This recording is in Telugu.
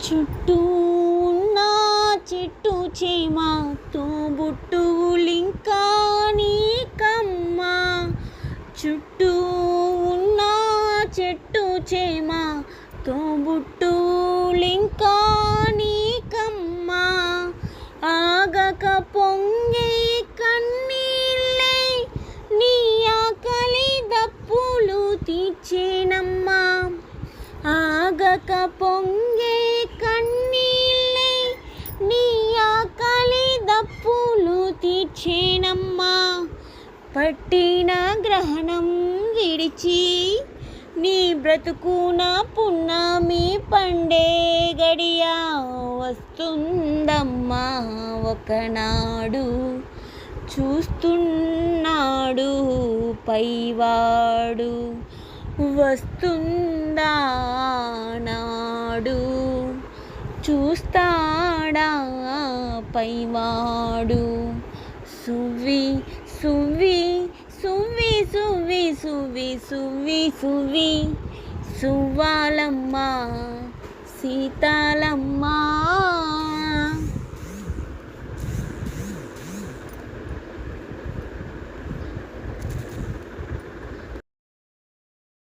చుట్టూ ఉన్న చెట్టు చేమ తోబుట్టువులింకా నీకమ్మ. చుట్టూ ఉన్న చెట్టు చేమ తోబుట్టువులింకా నీకమ్మ. ఆగక పొంగే కన్నీళ్ళే నీ ఆకలి దప్పులు తీర్చేనమ్మా. ఆగక పొంగే కన్నీళ్ళే నీ ఆకలి దప్పులు తీర్చేనమ్మా. పట్టిన గ్రహణం విడిచి నీ బ్రతుకున పున్నమి పండే గడియ వస్తుందమ్మా. ఒకనాడు చూస్తున్నాడు పైవాడు, వస్తుందా నాడు చూస్తాడా పైవాడు. సువ్వి సువ్వి సువ్వి సువ్వి సువ్వి సువ్వి సువ్వి సువ్వాలమ్మ సీతాలమ్మ.